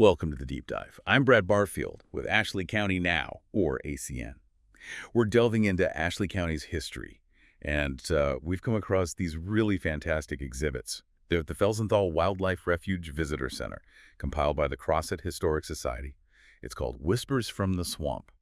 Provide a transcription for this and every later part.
Welcome to the Deep Dive. I'm Brad Barfield with Ashley County Now, or ACN. We're delving into Ashley County's history, and we've come across these really fantastic exhibits. They're at the Felsenthal Wildlife Refuge Visitor Center, compiled by the Crosset Historic Society. It's called Whispers from the Swamp.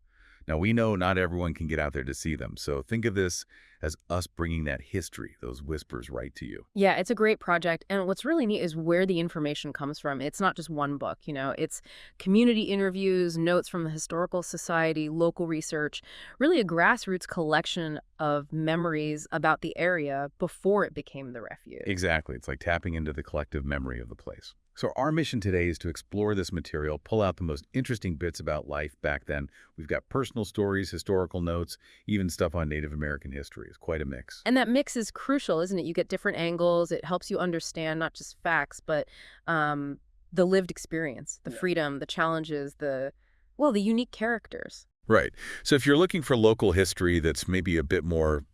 Now, we know not everyone can get out there to see them, so think of this as us bringing that history, those whispers, right to you. Yeah, it's a great project. And what's really neat is where the information comes from. It's not just one book, it's community interviews, notes from the Historical Society, local research, really a grassroots collection of memories about the area before it became the refuge. Exactly. It's like tapping into the collective memory of the place. So our mission today is to explore this material, pull out the most interesting bits about life back then. We've got personal stories, historical notes, even stuff on Native American history. It's quite a mix. And that mix is crucial, isn't it? You get different angles. It helps you understand not just facts, but the lived experience, the freedom, the challenges, the unique characters. Right. So if you're looking for local history that's maybe a bit more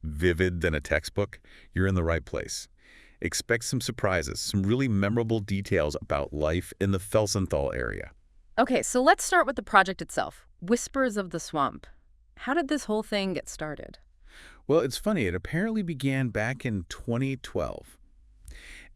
vivid than a textbook, you're in the right place. Expect some surprises, some really memorable details about life in the Felsenthal area. Okay, so let's start with the project itself. Whispers of the Swamp. How did this whole thing get started? Well, it's funny. It apparently began back in 2012.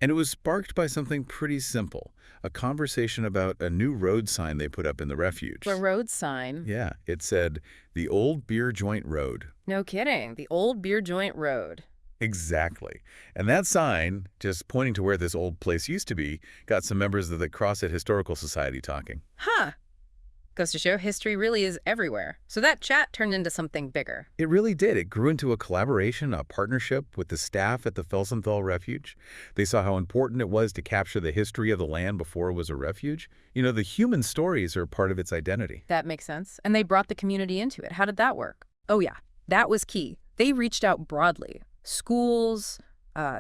And it was sparked by something pretty simple, a conversation about a new road sign they put up in the refuge. A road sign? Yeah, it said, "The Old Beer Joint Road." No kidding. The Old Beer Joint Road. Exactly. And that sign, just pointing to where this old place used to be, got some members of the Crosset Historical Society talking. Huh. Goes to show history really is everywhere. So that chat turned into something bigger. It really did. It grew into a collaboration, a partnership with the staff at the Felsenthal Refuge. They saw how important it was to capture the history of the land before it was a refuge. The human stories are part of its identity. That makes sense. And they brought the community into it. How did that work? Oh yeah, that was key. They reached out broadly. Schools,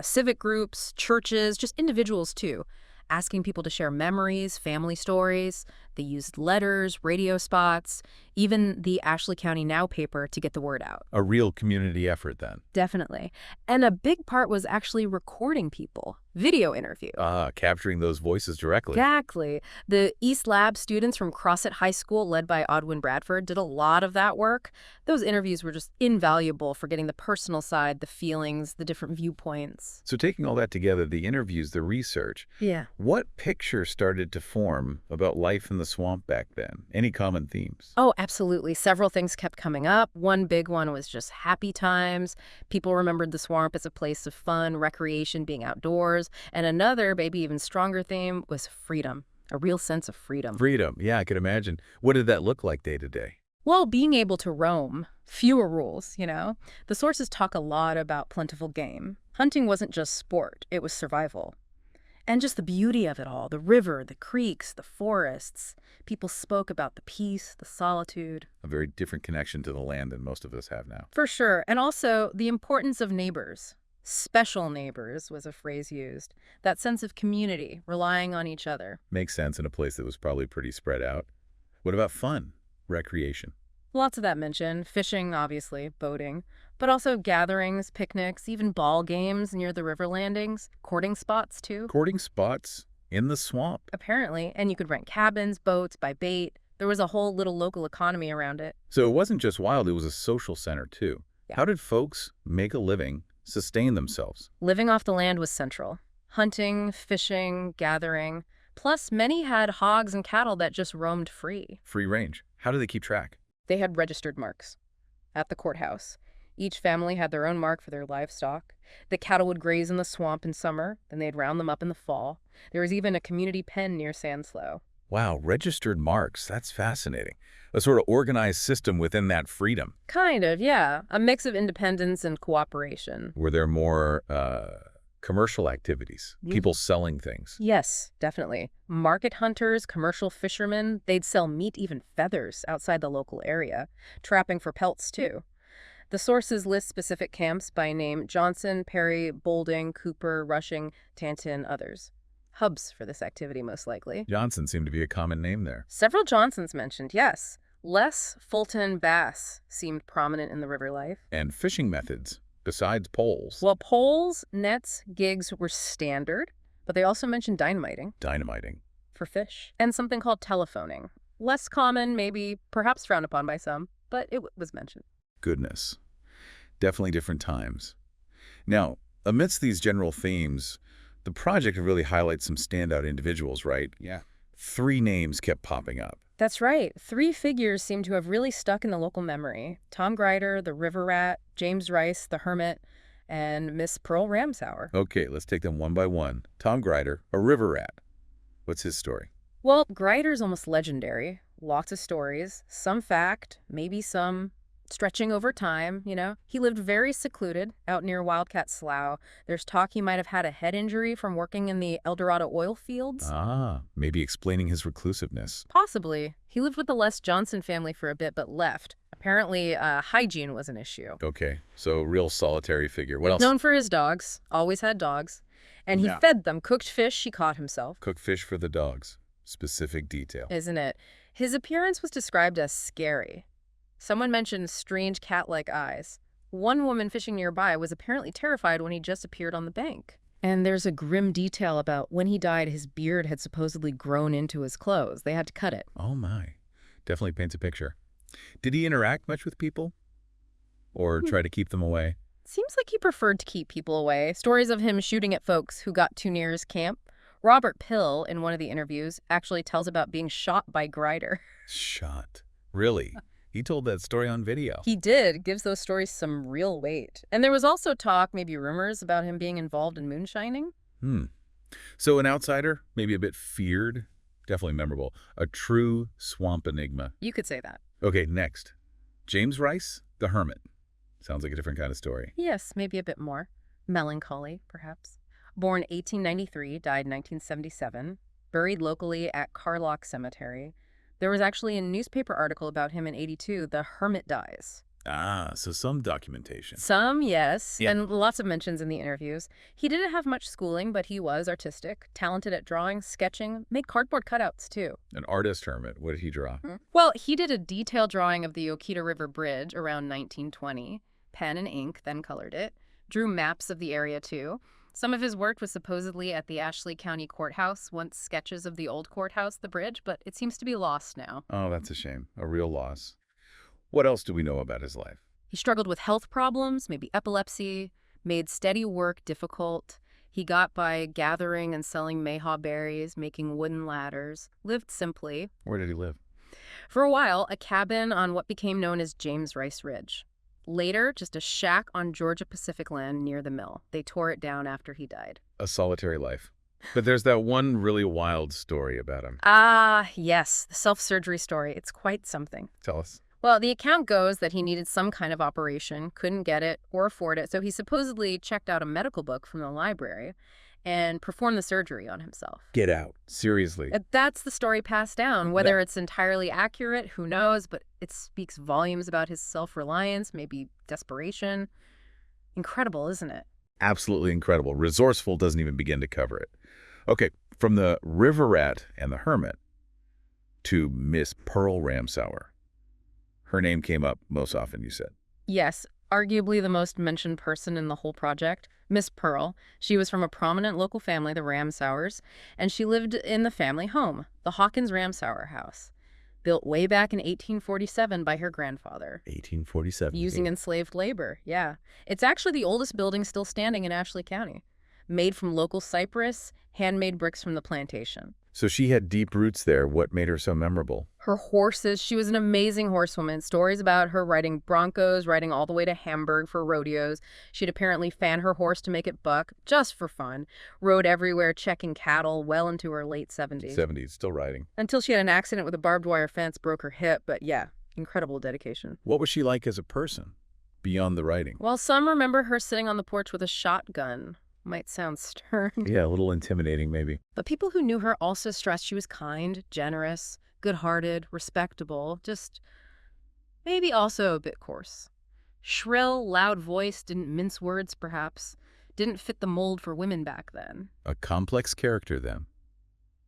civic groups, churches, just individuals too, asking people to share memories, family stories. They used letters, radio spots, even the Ashley County Now paper to get the word out. A real community effort then. Definitely. And a big part was actually recording people. Video interview. Capturing those voices directly. Exactly. The East Lab students from Crosset High School, led by Audwin Bradford, did a lot of that work. Those interviews were just invaluable for getting the personal side, the feelings, the different viewpoints. So taking all that together, the interviews, the research, Yeah. what picture started to form about life in the swamp back then? Any common themes? Oh, absolutely. Several things kept coming up. One big one was just happy times. People remembered the swamp as a place of fun, recreation, being outdoors. And another, maybe even stronger theme was freedom, a real sense of freedom. Freedom. Yeah, I could imagine. What did that look like day to day? Well, being able to roam, fewer rules, The sources talk a lot about plentiful game. Hunting wasn't just sport, it was survival. And just the beauty of it all, the river, the creeks, the forests. People spoke about the peace, the solitude. A very different connection to the land than most of us have now. For sure. And also the importance of neighbors. Special neighbors was a phrase used. That sense of community, relying on each other. Makes sense in a place that was probably pretty spread out. What about fun? Recreation? Lots of that mentioned. Fishing, obviously, boating, but also gatherings, picnics, even ball games near the river landings, courting spots, too. Courting spots in the swamp? Apparently. And you could rent cabins, boats, buy bait. There was a whole little local economy around it. So it wasn't just wild, it was a social center, too. Yeah. How did folks make a living, sustain themselves? Living off the land was central. Hunting, fishing, gathering. Plus, many had hogs and cattle that just roamed free. Free range. How do they keep track? They had registered marks at the courthouse. Each family had their own mark for their livestock. The cattle would graze in the swamp in summer, then they'd round them up in the fall. There was even a community pen near Sanslow. Wow, registered marks. That's fascinating. A sort of organized system within that freedom. Kind of, yeah. A mix of independence and cooperation. Were there more commercial activities? People selling things? Yes, definitely. Market hunters, commercial fishermen, they'd sell meat, even feathers, outside the local area. Trapping for pelts, too. The sources list specific camps by name: Johnson, Perry, Boulding, Cooper, Rushing, Tanton, others. Hubs for this activity, most likely. Johnson seemed to be a common name there. Several Johnsons mentioned, yes. Les, Fulton, Bass seemed prominent in the river life. And fishing methods, besides poles. Well, poles, nets, gigs were standard, but they also mentioned dynamiting. Dynamiting. for fish, and something called telephoning. Less common, maybe, perhaps frowned upon by some, but it was mentioned. Goodness. Definitely different times. Now, amidst these general themes, the project really highlights some standout individuals, right? Yeah. 3 names kept popping up. That's right. 3 figures seem to have really stuck in the local memory. Tom Grider, the river rat, James Rice, the hermit, and Miss Pearl Ramsauer. Okay, let's take them one by one. Tom Grider, a river rat. What's his story? Well, Grider's almost legendary. Lots of stories. Some fact, maybe some stretching over time, you know. He lived very secluded out near Wildcat Slough. There's talk he might have had a head injury from working in the El Dorado oil fields. Ah, maybe explaining his reclusiveness. Possibly. He lived with the Les Johnson family for a bit, but left. Apparently, hygiene was an issue. Okay, so real solitary figure. What else? Known for his dogs. Always had dogs. And he Yeah. fed them cooked fish he caught himself. Cook fish for the dogs. Specific detail. Isn't it? His appearance was described as scary. Someone mentioned strange cat-like eyes. One woman fishing nearby was apparently terrified when he just appeared on the bank. And there's a grim detail about when he died, his beard had supposedly grown into his clothes. They had to cut it. Oh my. Definitely paints a picture. Did he interact much with people? Or try to keep them away? Seems like he preferred to keep people away. Stories of him shooting at folks who got too near his camp. Robert Pill, in one of the interviews, actually tells about being shot by Grider. Shot. Really? He told that story on video. He did. Gives those stories some real weight. And there was also talk, maybe rumors, about him being involved in moonshining. So an outsider, maybe a bit feared, definitely memorable. A true swamp enigma. You could say that. Okay, next. James Rice, the hermit. Sounds like a different kind of story. Yes, maybe a bit more. Melancholy, perhaps. Born 1893, died 1977. Buried locally at Carlock Cemetery. There was actually a newspaper article about him in 82, The Hermit Dies. Ah, so some documentation. Some, yes, Yeah. and lots of mentions in the interviews. He didn't have much schooling, but he was artistic, talented at drawing, sketching, made cardboard cutouts, too. An artist hermit. What did he draw? Well, he did a detailed drawing of the Oquita River Bridge around 1920, pen and ink, then colored it, drew maps of the area, too. Some of his work was supposedly at the Ashley County Courthouse, once sketches of the old courthouse, the bridge, but it seems to be lost now. Oh, that's a shame. A real loss. What else do we know about his life? He struggled with health problems, maybe epilepsy, made steady work difficult. He got by gathering and selling mayhaw berries, making wooden ladders, lived simply. Where did he live? For a while, a cabin on what became known as James Rice Ridge. Later, just a shack on Georgia Pacific land near the mill. They tore it down after he died. A solitary life. But there's that one really wild story about him. Ah, yes, the self-surgery story. It's quite something. Tell us. Well, the account goes that he needed some kind of operation, couldn't get it or afford it, so he supposedly checked out a medical book from the library and performed the surgery on himself. Get out. Seriously. That's the story passed down. Whether it's entirely accurate, who knows, but it speaks volumes about his self-reliance, maybe desperation. Incredible, isn't it? Absolutely incredible. Resourceful doesn't even begin to cover it. Okay, from the river rat and the hermit to Miss Pearl Ramsauer. Her name came up most often, you said. Yes, arguably the most mentioned person in the whole project, Miss Pearl. She was from a prominent local family, the Ramsaurs, and she lived in the family home, the Hawkins Ramsauer house, built way back in 1847 by her grandfather. 1847. Using enslaved labor, yeah. It's actually the oldest building still standing in Ashley County. Made from local cypress, handmade bricks from the plantation. So she had deep roots there. What made her so memorable? Her horses, she was an amazing horsewoman. Stories about her riding broncos, riding all the way to Hamburg for rodeos. She'd apparently fan her horse to make it buck, just for fun. Rode everywhere, checking cattle, well into her late 70s. 70s, still riding. Until she had an accident with a barbed wire fence, broke her hip, but yeah, incredible dedication. What was she like as a person, beyond the riding? Well, some remember her sitting on the porch with a shotgun. Might sound stern. Yeah, a little intimidating, maybe. But people who knew her also stressed she was kind, generous, good-hearted, respectable, just maybe also a bit coarse. Shrill, loud voice, didn't mince words, perhaps. Didn't fit the mold for women back then. A complex character, then.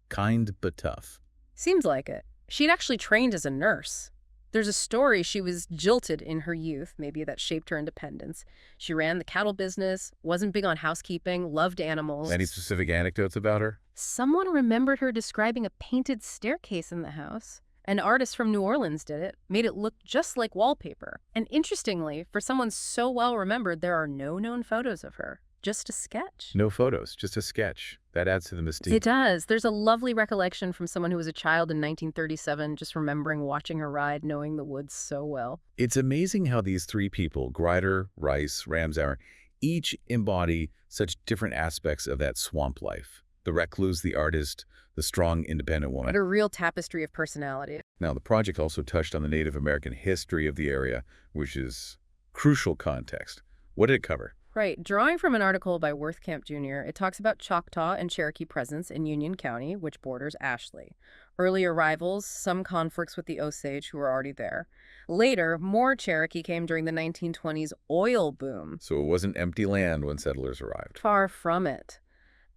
Kind but tough. Seems like it. She'd actually trained as a nurse. There's a story she was jilted in her youth, maybe that shaped her independence. She ran the cattle business, wasn't big on housekeeping, loved animals. Any specific anecdotes about her? Someone remembered her describing a painted staircase in the house. An artist from New Orleans did it, made it look just like wallpaper. And interestingly, for someone so well remembered, there are no known photos of her. Just a sketch. No photos, just a sketch. That adds to the mystique. It does. There's a lovely recollection from someone who was a child in 1937, just remembering watching her ride, knowing the woods so well. It's amazing how these three people, Grider, Rice, Ramsaur, each embody such different aspects of that swamp life. The recluse, the artist, the strong, independent woman. What a real tapestry of personality. Now, the project also touched on the Native American history of the area, which is crucial context. What did it cover? Right. Drawing from an article by Worthcamp Jr., it talks about Choctaw and Cherokee presence in Union County, which borders Ashley. Early arrivals, some conflicts with the Osage who were already there. Later, more Cherokee came during the 1920s oil boom. So it wasn't empty land when settlers arrived. Far from it.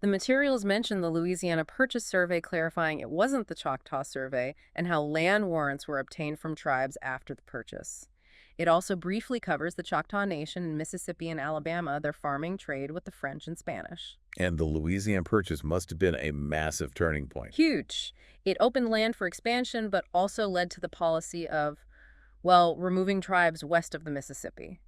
The materials mention the Louisiana Purchase Survey clarifying it wasn't the Choctaw Survey and how land warrants were obtained from tribes after the purchase. It also briefly covers the Choctaw Nation in Mississippi and Alabama, their farming trade with the French and Spanish. And the Louisiana Purchase must have been a massive turning point. Huge. It opened land for expansion, but also led to the policy of, well, removing tribes west of the Mississippi.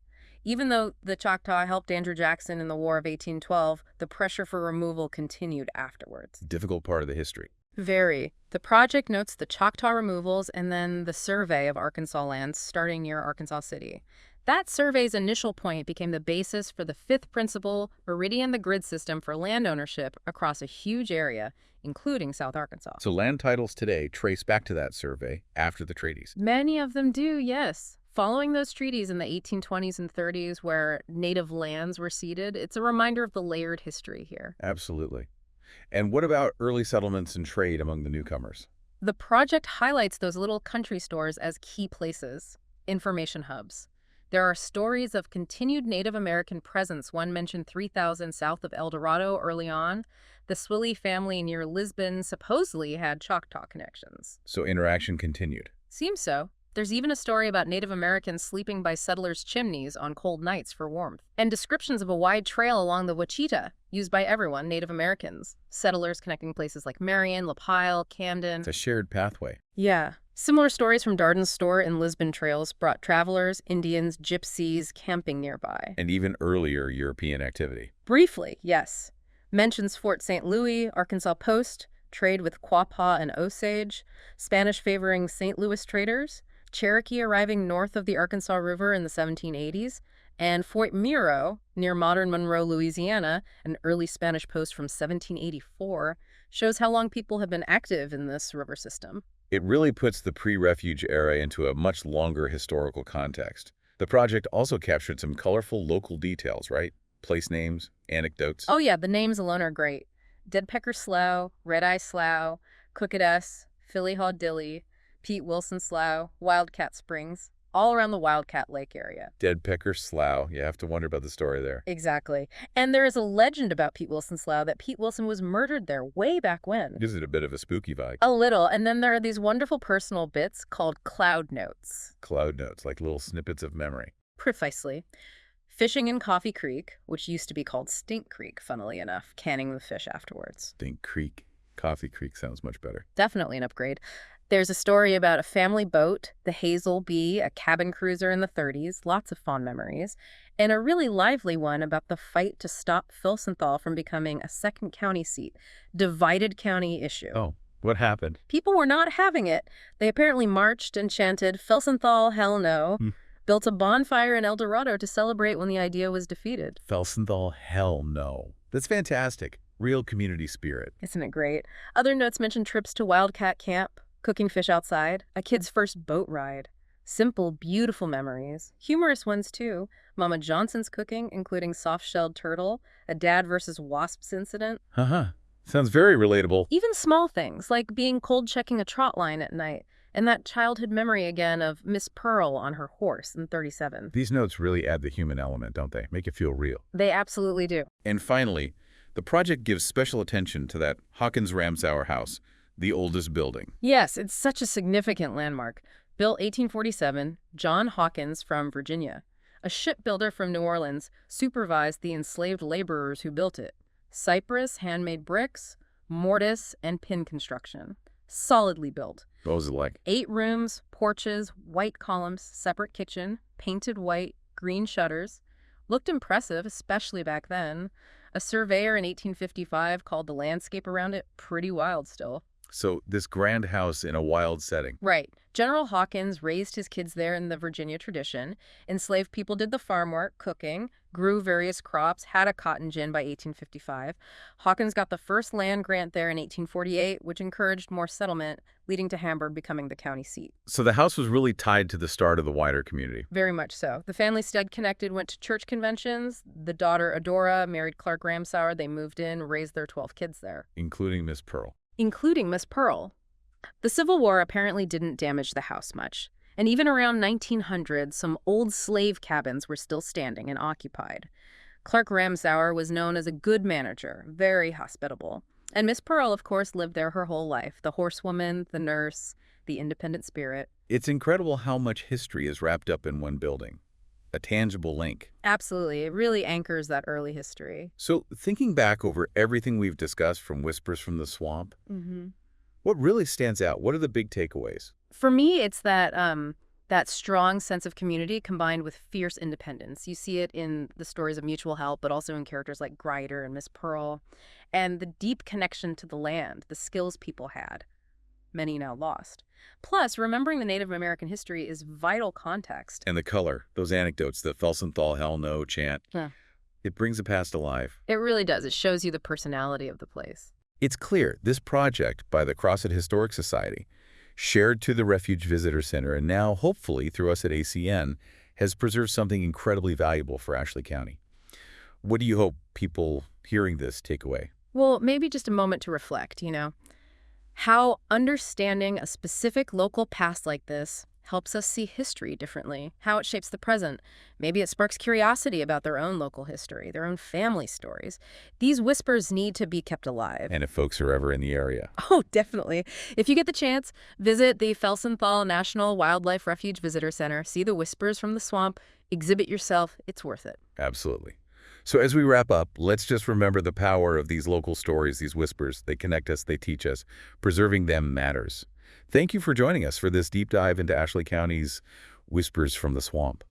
Even though the Choctaw helped Andrew Jackson in the War of 1812, the pressure for removal continued afterwards. Difficult part of the history. Very. The project notes the Choctaw removals and then the survey of Arkansas lands starting near Arkansas City. That survey's initial point became the basis for the fifth principle, meridian the grid system for land ownership across a huge area, including South Arkansas. So land titles today trace back to that survey after the treaties. Many of them do, yes. Following those treaties in the 1820s and 30s where native lands were ceded, it's a reminder of the layered history here. Absolutely. And what about early settlements and trade among the newcomers? The project highlights those little country stores as key places, information hubs. There are stories of continued Native American presence. One mentioned 3,000 south of El Dorado early on. The Swilly family near Lisbon supposedly had Choctaw connections. So interaction continued. Seems so. There's even a story about Native Americans sleeping by settlers' chimneys on cold nights for warmth, and descriptions of a wide trail along the Wachita, used by everyone, Native Americans. Settlers connecting places like Marion, Lapile, Camden. It's a shared pathway. Yeah. Similar stories from Darden's store in Lisbon trails brought travelers, Indians, gypsies camping nearby. And even earlier European activity. Briefly, yes. Mentions Fort St. Louis, Arkansas Post, trade with Quapaw and Osage, Spanish favoring St. Louis traders, Cherokee arriving north of the Arkansas River in the 1780s, and Fort Miro, near modern Monroe, Louisiana, an early Spanish post from 1784, shows how long people have been active in this river system. It really puts the pre-refuge era into a much longer historical context. The project also captured some colorful local details, right? Place names, anecdotes. Oh yeah, the names alone are great. Deadpecker Slough, Red Eye Slough, Cookadess, Philly Haw Dilly, Pete Wilson Slough, Wildcat Springs, all around the Wildcat Lake area. Deadpecker Slough. You have to wonder about the story there. Exactly. And there is a legend about Pete Wilson Slough that Pete Wilson was murdered there way back when. Gives it a bit of a spooky vibe. A little. And then there are these wonderful personal bits called cloud notes. Cloud notes, like little snippets of memory. Precisely. Fishing in Coffee Creek, which used to be called Stink Creek, funnily enough, canning the fish afterwards. Stink Creek. Coffee Creek sounds much better. Definitely an upgrade. There's a story about a family boat, the Hazel Bee, a cabin cruiser in the 30s, lots of fond memories, and a really lively one about the fight to stop Felsenthal from becoming a second county seat, divided county issue. Oh, what happened? People were not having it. They apparently marched and chanted, "Felsenthal, hell no," built a bonfire in El Dorado to celebrate when the idea was defeated. Felsenthal, hell no. That's fantastic. Real community spirit. Isn't it great? Other notes mention trips to Wildcat Camp, cooking fish outside, a kid's first boat ride. Simple, beautiful memories. Humorous ones, too. Mama Johnson's cooking, including soft-shelled turtle, a dad versus wasps incident. Sounds very relatable. Even small things, like being cold-checking a trot line at night, and that childhood memory again of Miss Pearl on her horse in 37. These notes really add the human element, don't they? Make it feel real. They absolutely do. And finally, the project gives special attention to that Hawkins Ramsaur house, the oldest building. Yes, it's such a significant landmark. Built 1847, John Hawkins from Virginia, a shipbuilder from New Orleans, supervised the enslaved laborers who built it. Cypress, handmade bricks, mortise, and pin construction. Solidly built. What was it like? 8 rooms, porches, white columns, separate kitchen, painted white, green shutters. Looked impressive, especially back then. A surveyor in 1855 called the landscape around it pretty wild still. So this grand house in a wild setting. Right. General Hawkins raised his kids there in the Virginia tradition. Enslaved people did the farm work, cooking, grew various crops, had a cotton gin by 1855. Hawkins got the first land grant there in 1848, which encouraged more settlement, leading to Hamburg becoming the county seat. So the house was really tied to the start of the wider community. Very much so. The family stayed connected, went to church conventions. The daughter, Adora, married Clark Ramsaur. They moved in, raised their 12 kids there. Including Miss Pearl. Including Miss Pearl. The Civil War apparently didn't damage the house much, and even around 1900, some old slave cabins were still standing and occupied. Clark Ramsaur was known as a good manager, very hospitable. And Miss Pearl, of course, lived there her whole life, the horsewoman, the nurse, the independent spirit. It's incredible how much history is wrapped up in one building. A tangible link. Absolutely. It really anchors that early history. So thinking back over everything we've discussed from Whispers from the Swamp, what really stands out? What are the big takeaways? For me, it's that strong sense of community combined with fierce independence. You see it in the stories of mutual help, but also in characters like Grider and Miss Pearl, and the deep connection to the land, the skills people had, many now lost. Plus, remembering the Native American history is vital context. And the color, those anecdotes, the Felsenthal Hell No chant, it brings the past alive. It really does. It shows you the personality of the place. It's clear this project by the Crossett Historic Society, shared to the Refuge Visitor Center, and now, hopefully, through us at ACN, has preserved something incredibly valuable for Ashley County. What do you hope people hearing this take away? Well, maybe just a moment to reflect, how understanding a specific local past like this helps us see history differently, how it shapes the present. Maybe it sparks curiosity about their own local history, their own family stories. These whispers need to be kept alive. And if folks are ever in the area. Oh, definitely. If you get the chance, visit the Felsenthal National Wildlife Refuge Visitor Center, see the whispers from the swamp, exhibit yourself. It's worth it. Absolutely. So as we wrap up, let's just remember the power of these local stories, these whispers. They connect us, they teach us. Preserving them matters. Thank you for joining us for this deep dive into Ashley County's Whispers from the Swamp.